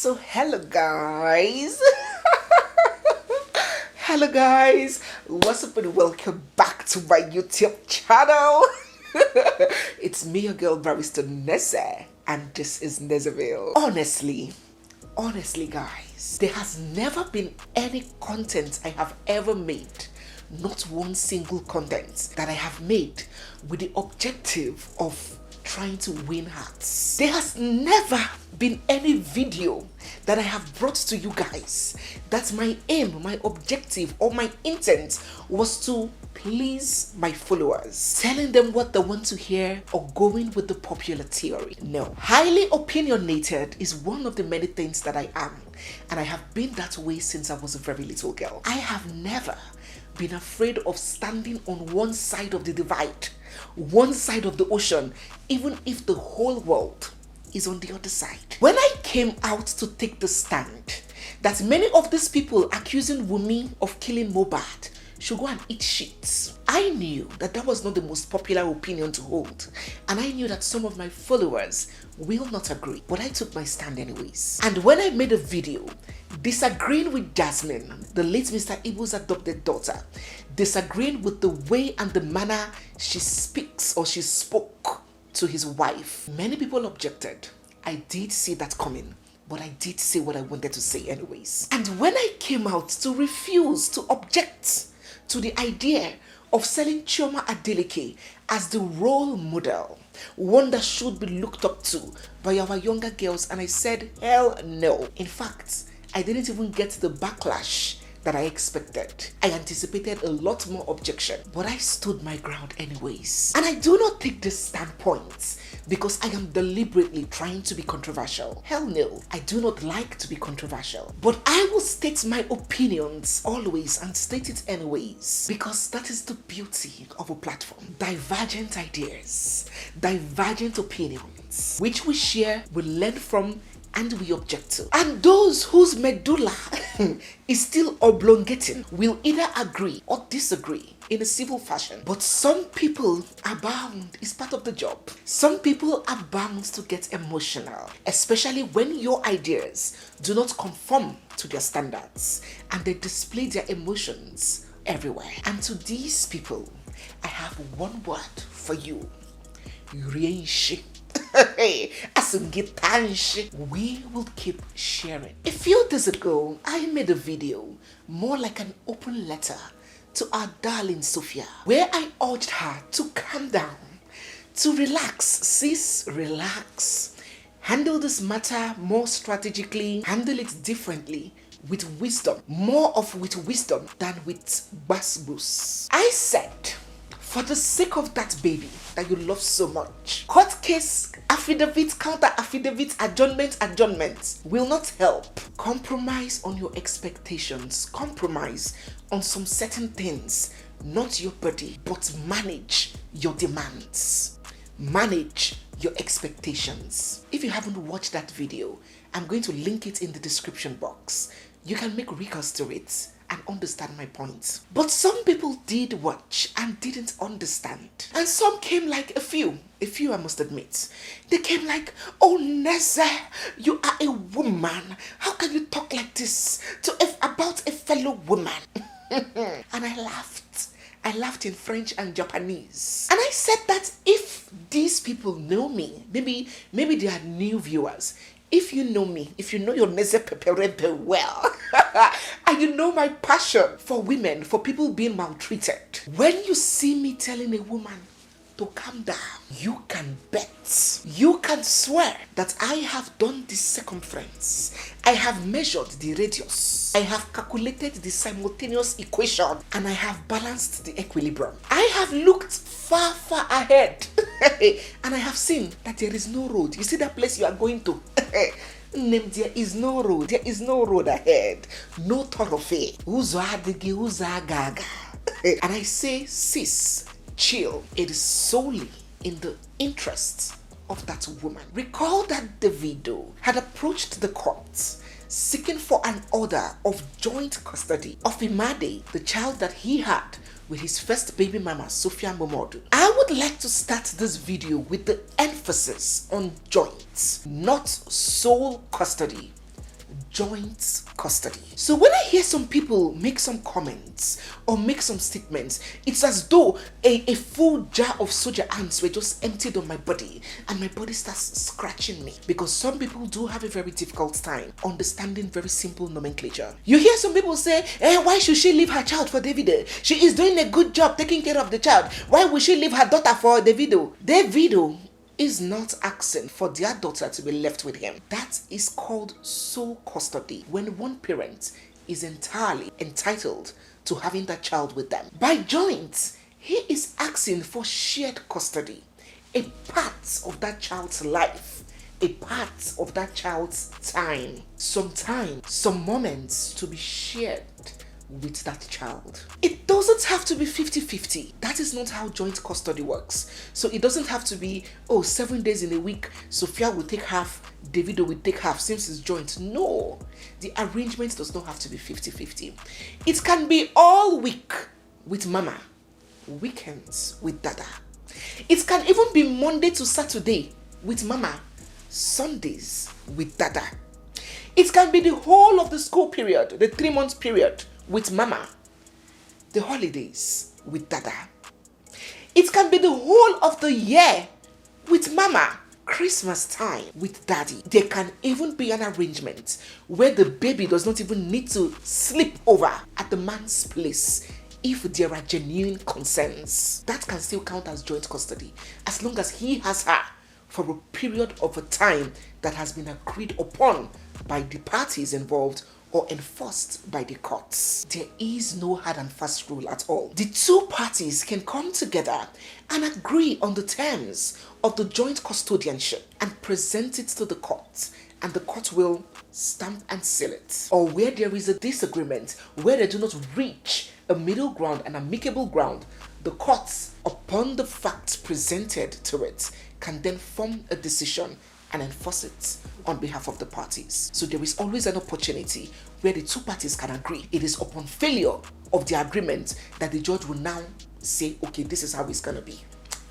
So hello guys. Hello guys, what's up and welcome back to my YouTube channel. It's me, your girl barrister Neze, and this is Nezeville. Honestly guys, there has never been any content I have ever made, not one single content that I have made with the objective of trying to win hearts. There has never been any video that I have brought to you guys that my aim, my objective, or my intent was to please my followers, telling them what they want to hear or going with the popular theory. No. Highly opinionated is one of the many things that I am, and I have been that way since I was a very little girl. I have never been afraid of standing on one side of the divide, one side of the ocean, even if the whole world is on the other side. When I came out to take the stand that many of these people accusing Wumi of killing Mohbad should go and eat shit, I knew that that was not the most popular opinion to hold, and I knew that some of my followers will not agree, but I took my stand anyways. And when I made a video disagreeing with Jasmine, the late Mr. Ibu's adopted daughter, disagreeing with the way and the manner she speaks or she spoke to his wife, many people objected. I did see that coming, but I did say what I wanted to say anyways. And when I came out to refuse to object to the idea of selling Chioma Adeleke as the role model, one that should be looked up to by our younger girls, and I said, hell no. In fact, I didn't even get the backlash that I expected. I anticipated a lot more objection, but I stood my ground anyways. And I do not take this standpoint because I am deliberately trying to be controversial. Hell no, I do not like to be controversial. But I will state my opinions always and state it anyways, because that is the beauty of a platform. Divergent ideas, divergent opinions, which we share, we learn from, and we object to. And those whose medulla is still oblongating will either agree or disagree in a civil fashion. But some people are bound, it's part of the job. Some people are bound to get emotional, especially when your ideas do not conform to their standards and they display their emotions everywhere. And to these people, I have one word for you. Rienshi. We will keep sharing. A few days ago, I made a video more like an open letter to our darling Sophia, where I urged her to calm down, to relax. Sis, relax. Handle this matter more strategically, handle it differently, with wisdom, more of with wisdom than with bus. I said, for the sake of that baby that you love so much, court case, affidavit, counter affidavit, adjournment will not help. Compromise on your expectations. Compromise on some certain things. Not your body, but manage your demands. Manage your expectations. If you haven't watched that video, I'm going to link it in the description box. You can make recourse to it and understand my point. But some people did watch and didn't understand. And some came like a few I must admit. They came like, oh Neze, you are a woman. How can you talk like this about a fellow woman? And I laughed. I laughed in French and Japanese. And I said that if these people know me, maybe they are new viewers. If you know me, if you know your Neze Peperebe well, and you know my passion for women, for people being maltreated, when you see me telling a woman to calm down, you can bet, you can swear that I have done the circumference, I have measured the radius, I have calculated the simultaneous equation, and I have balanced the equilibrium. I have looked far ahead and I have seen that there is no road. You see that place you are going to? There is no road. There is no road ahead. No thoroughfare. And I say, sis, chill. It is solely in the interest of that woman. Recall that Davido had approached the court seeking for an order of joint custody of IMADE, the child that he had with his first baby mama, Sophia Momodu. I would like to start this video with the emphasis on joint, not sole custody. joint custody. So when I hear some people make some comments or make some statements, it's as though a full jar of soldier ants were just emptied on my body and my body starts scratching me, because some people do have a very difficult time understanding very simple nomenclature. You hear some people say, why should she leave her child for Davido? She is doing a good job taking care of the child. Why would she leave her daughter for Davido? Davido is not asking for their daughter to be left with him. That is called sole custody, when one parent is entirely entitled to having that child with them. By joint, he is asking for shared custody, a part of that child's life, a part of that child's time, some time, some moments to be shared with that child. It doesn't have to be 50-50. That is not how joint custody works. So it doesn't have to be, 7 days in a week, Sophia will take half, Davido will take half, since it's joint. No, the arrangement does not have to be 50-50. It can be all week with mama, weekends with dada. It can even be Monday to Saturday with mama, Sundays with dada. It can be the whole of the school period, the 3 months period with mama, the holidays with dada. It can be the whole of the year with mama, Christmas time with daddy. There can even be an arrangement where the baby does not even need to sleep over at the man's place if there are genuine concerns. That can still count as joint custody, as long as he has her for a period of a time that has been agreed upon by the parties involved or enforced by the courts. There is no hard and fast rule at all. The two parties can come together and agree on the terms of the joint custodianship and present it to the court, and the court will stamp and seal it. Or where there is a disagreement, where they do not reach a middle ground, an amicable ground, the courts, upon the facts presented to it, can then form a decision and enforce it on behalf of the parties. So there is always an opportunity where the two parties can agree. It is upon failure of the agreement that the judge will now say, okay, this is how it's gonna be.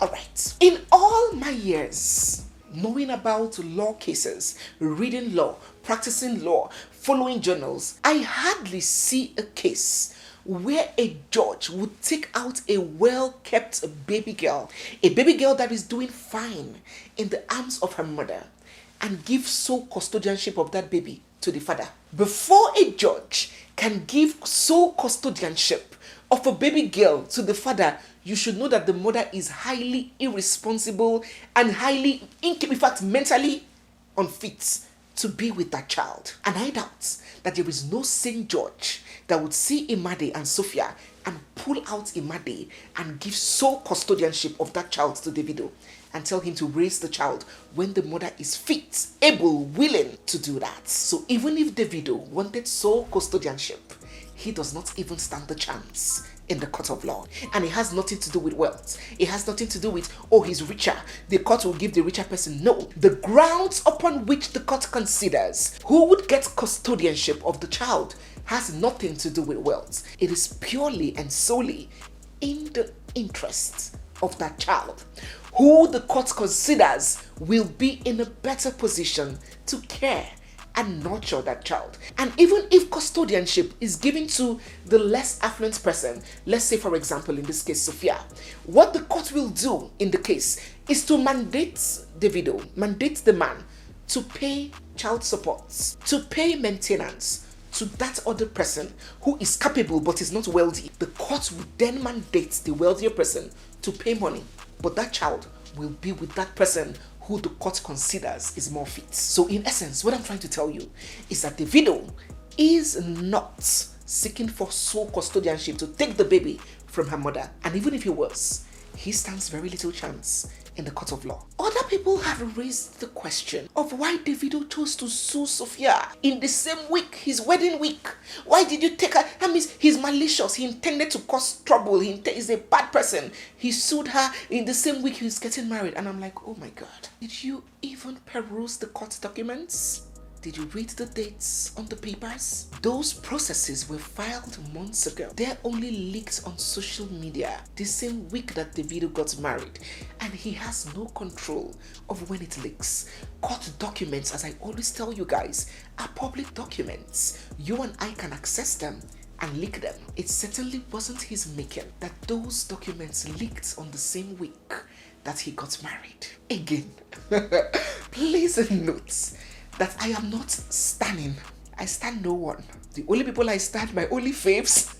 All right. In all my years knowing about law cases, reading law, practicing law, following journals, I hardly see a case where a judge would take out a well-kept baby girl that is doing fine in the arms of her mother, and give sole custodianship of that baby to the father. Before a judge can give sole custodianship of a baby girl to the father, you should know that the mother is highly irresponsible and highly, in fact, mentally unfit to be with that child. And I doubt that there is no sane judge that would see IMADE and Sophia and pull out IMADE and give sole custodianship of that child to Davido and tell him to raise the child when the mother is fit, able, willing to do that. So even if Davido wanted sole custodianship, he does not even stand the chance in the court of law. And it has nothing to do with wealth. It has nothing to do with, he's richer, the court will give the richer person. No. The grounds upon which the court considers who would get custodianship of the child has nothing to do with wealth. It is purely and solely in the interest of that child, who the court considers will be in a better position to care and nurture that child. And even if custodianship is given to the less affluent person, let's say for example in this case Sophia, what the court will do in the case is to mandate Davido, mandate the man to pay child support, to pay maintenance to that other person who is capable but is not wealthy. The court will then mandate the wealthier person to pay money, but that child will be with that person who the court considers is more fit. So in essence, what I'm trying to tell you is that Davido is not seeking for sole custodianship to take the baby from her mother. And even if he was, he stands very little chance in the court of law. Other people have raised the question of why Davido chose to sue Sophia in the same week, his wedding week. Why did you take her? That means he's malicious. He intended to cause trouble. He's a bad person. He sued her in the same week he was getting married. And I'm like, oh my God. Did you even peruse the court documents? Did you read the dates on the papers? Those processes were filed months ago. They're only leaked on social media the same week that Davido got married, and he has no control of when it leaks. Court documents, as I always tell you guys, are public documents. You and I can access them and leak them. It certainly wasn't his making that those documents leaked on the same week that he got married. Again, please note that I am not standing. I stand no one. The only people I stand, my only faves,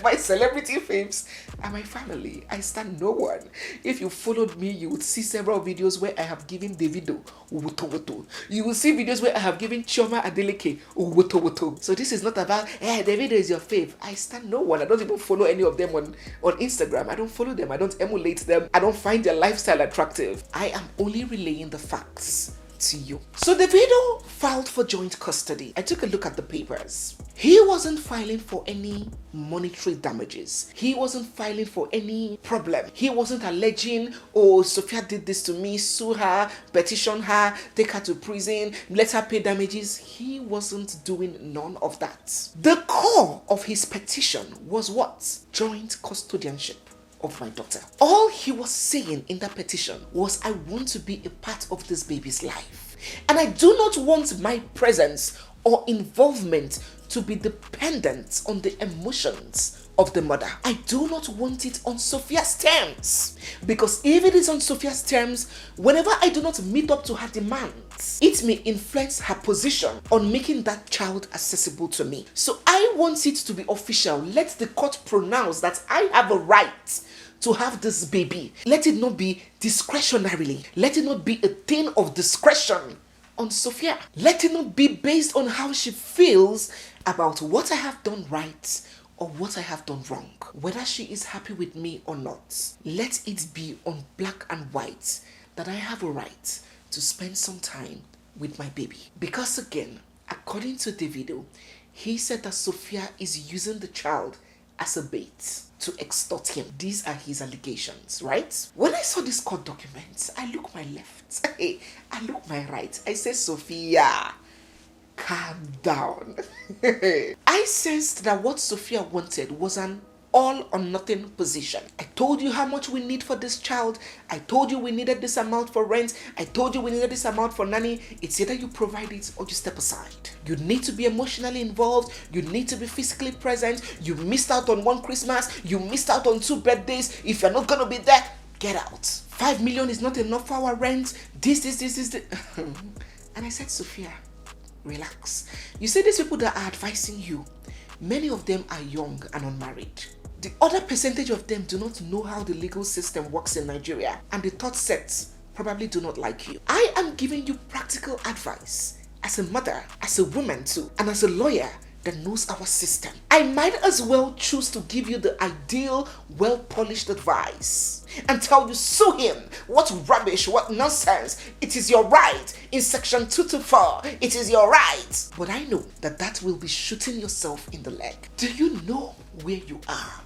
my celebrity faves, are my family. I stand no one. If you followed me, you would see several videos where I have given Davido woto woto. You will see videos where I have given Chioma Adeleke woto woto. So this is not about, Davido is your fave. I stand no one. I don't even follow any of them on Instagram. I don't follow them. I don't emulate them. I don't find their lifestyle attractive. I am only relaying the facts to you. So Davido filed for joint custody. I took a look at the papers. He wasn't filing for any monetary damages. He wasn't filing for any problem. He wasn't alleging, oh, Sophia did this to me, sue her, petition her, take her to prison, let her pay damages. He wasn't doing none of that. The core of his petition was what? Joint custodianship of my daughter. All he was saying in that petition was, I want to be a part of this baby's life, and I do not want my presence or involvement to be dependent on the emotions of the mother. I do not want it on Sophia's terms, because if it is on Sophia's terms, whenever I do not meet up to her demands, it may influence her position on making that child accessible to me. So I want it to be official. Let the court pronounce that I have a right to have this baby. Let it not be discretionarily. Let it not be a thing of discretion on Sophia. Let it not be based on how she feels about what I have done right or what I have done wrong. Whether she is happy with me or not, let it be on black and white that I have a right to spend some time with my baby. Because again, according to Davido, he said that Sophia is using the child as a bait to extort him. These are his allegations, right? When I saw this court documents, I look my left, I look my right. I say, Sophia, calm down. I sensed that what Sophia wanted was an all or nothing position. I told you how much we need for this child. I told you we needed this amount for rent. I told you we needed this amount for nanny. It's either you provide it or you step aside. You need to be emotionally involved. You need to be physically present. You missed out on one Christmas. You missed out on 2 birthdays. If you're not going to be there, get out. 5 million is not enough for our rent. This. And I said, Sophia, relax. You see, these people that are advising you, many of them are young and unmarried. The other percentage of them do not know how the legal system works in Nigeria, and the third set probably do not like you. I am giving you practical advice as a mother, as a woman too, and as a lawyer that knows our system. I might as well choose to give you the ideal, well-polished advice and tell you, sue him. What rubbish, what nonsense. It is your right. In section 224, it is your right. But I know that that will be shooting yourself in the leg. Do you know where you are?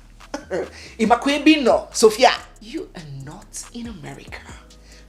Sophia, you are not in America.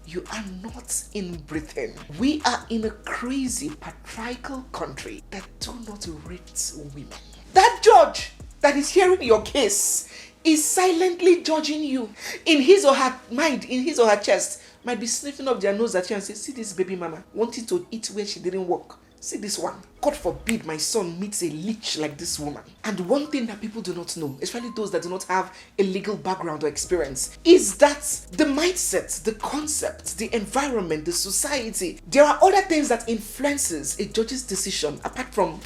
You are not in Britain. We are in a crazy patriarchal country that do not rate women. That judge that is hearing your case is silently judging you. In his or her mind, in his or her chest, might be sniffing up their nose at you and say, see this baby mama wanting to eat where she didn't work. See this one. God forbid my son meets a leech like this woman. And one thing that people do not know, especially those that do not have a legal background or experience, is that the mindset, the concept, the environment, the society, there are other things that influences a judge's decision apart from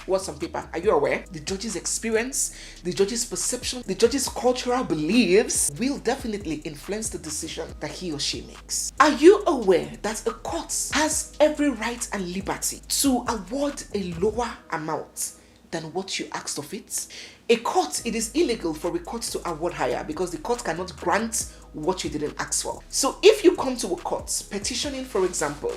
what's on paper. Are you aware? The judge's experience, the judge's perception, the judge's cultural beliefs will definitely influence the decision that he or she makes. Are you aware that a court has every right and liberty to award a lower amount than what you asked of it? A court, it is illegal for a court to award higher because the court cannot grant what you didn't ask for. So if you come to a court petitioning, for example,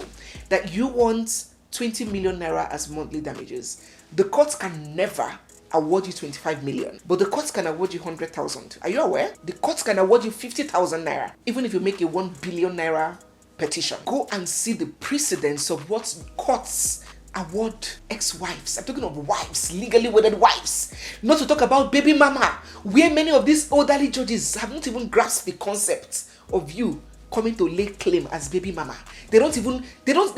that you want 20 million naira as monthly damages, the court can never award you 25 million, but the court can award you 100,000. Are you aware? The court can award you 50,000 naira, even if you make a 1 billion naira petition. Go and see the precedence of what courts award ex-wives. I'm talking of wives, legally wedded wives. Not to talk about baby mama, where many of these elderly judges have not even grasped the concept of you coming to lay claim as baby mama. They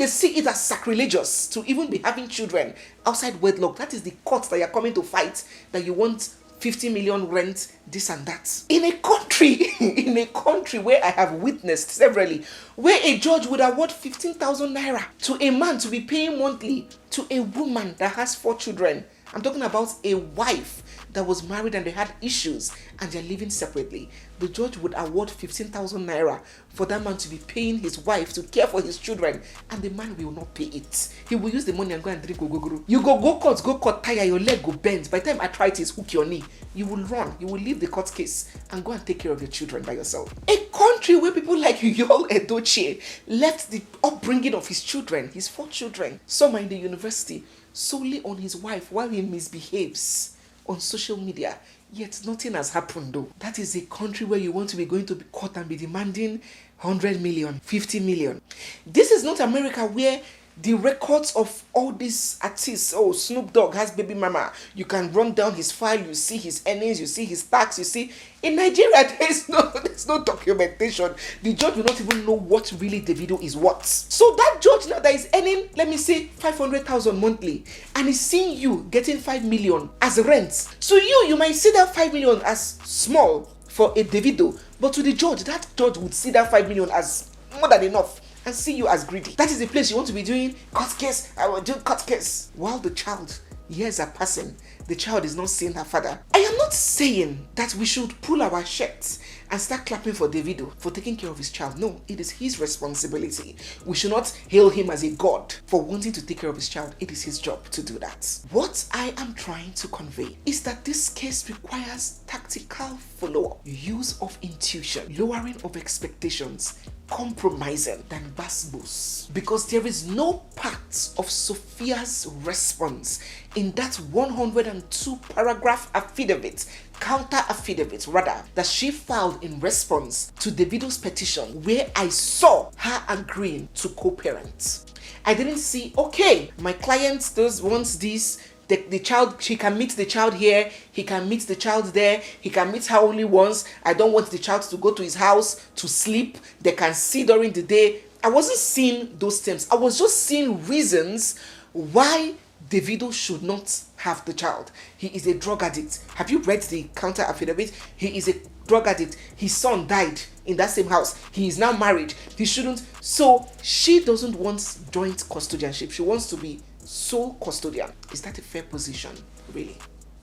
see it as sacrilegious to even be having children outside wedlock. That is the court that you're coming to fight, that you want 50 million rent, this and that. In a country where I have witnessed severally, where a judge would award 15,000 naira to a man to be paying monthly to a woman that has 4 children. I'm talking about a wife that was married and they had issues and they're living separately. The judge would award 15,000 naira for that man to be paying his wife to care for his children, and the man will not pay it. He will use the money and go and drink ogogoro. You go court, tire, your leg go bend. By the time arthritis hook your knee, you will run. You will leave the court case and go and take care of your children by yourself. A country where people like Yul Edochie left the upbringing of his children, his 4 children, some are in the university, solely on his wife while he misbehaves on social media, yet nothing has happened though. That is a country where you want to be going to court and be demanding 100 million, 50 million. This is not America, where the records of all these artists, oh, Snoop Dogg has baby mama, you can run down his file, you see his earnings, you see his tax, you see. In Nigeria, there's no documentation. The judge will not even know what really Davido is worth. So that judge now that is earning, let me say, 500,000 monthly, and is seeing you getting 5 million as rent. So you might see that 5 million as small for a Davido, but to the judge, that judge would see that 5 million as more than enough and see you as greedy. That is the place you want to be doing court case. I will do court case. While the child, years are passing, the child is not seeing her father. I am not saying that we should pull our shirts and start clapping for Davido for taking care of his child. No, it is his responsibility. We should not hail him as a god for wanting to take care of his child. It is his job to do that. What I am trying to convey is that this case requires tactical follow-up, use of intuition, lowering of expectations, compromising than basbos, because there is no part of Sophia's response in that 102 paragraph affidavit, counter affidavit rather, that she filed in response to Davido's petition, where I saw her agreeing to co-parent. I didn't see, okay, my client wants this, the child, she can meet the child here, he can meet the child there, he can meet her only once, I don't want the child to go to his house to sleep, they can see during the day. I wasn't seeing those terms. I was just seeing reasons why Davido should not have the child. He is a drug addict. Have you read the counter affidavit? He is a drug addict. His son died in that same house. He is now married. He shouldn't. So she doesn't want joint custodianship. She wants to be sole custodian. Is that a fair position, really?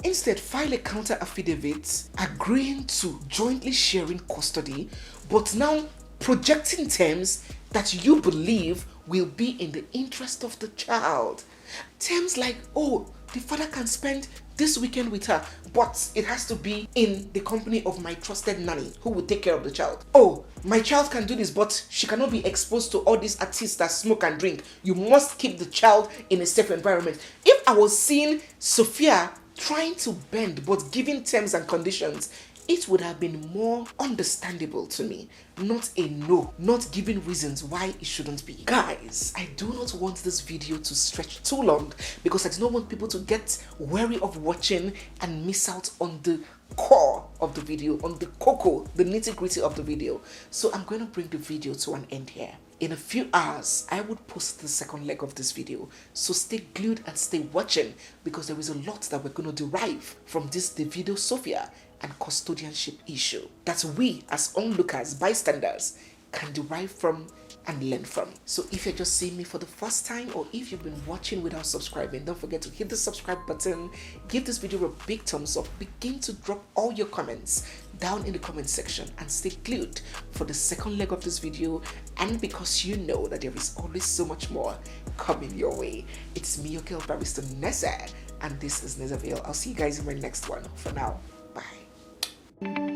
Instead, file a counter affidavit agreeing to jointly sharing custody, but now projecting terms that you believe will be in the interest of the child. Terms like, oh, the father can spend this weekend with her, but it has to be in the company of my trusted nanny who will take care of the child. Oh, my child can do this, but she cannot be exposed to all these artists that smoke and drink. You must keep the child in a safe environment. If I was seeing Sophia trying to bend but giving terms and conditions, it would have been more understandable to me. Not a no, not giving reasons why it shouldn't be. Guys, I do not want this video to stretch too long because I do not want people to get wary of watching and miss out on the core of the video, on the cocoa, the nitty-gritty of the video. So I'm going to bring the video to an end here. In a few hours, I would post the second leg of this video. So stay glued and stay watching because there is a lot that we're going to derive from this Davido Sophia and custodianship issue that we as onlookers, bystanders, can derive from and learn from. So if you're just seeing me for the first time, or if you've been watching without subscribing, don't forget to hit the subscribe button, give this video a big thumbs up, begin to drop all your comments down in the comment section, and stay glued for the second leg of this video. And because you know that there is always so much more coming your way. It's me, your girl, Barrister Neze, and this is Nezeville. I'll see you guys in my next one. For now, bye.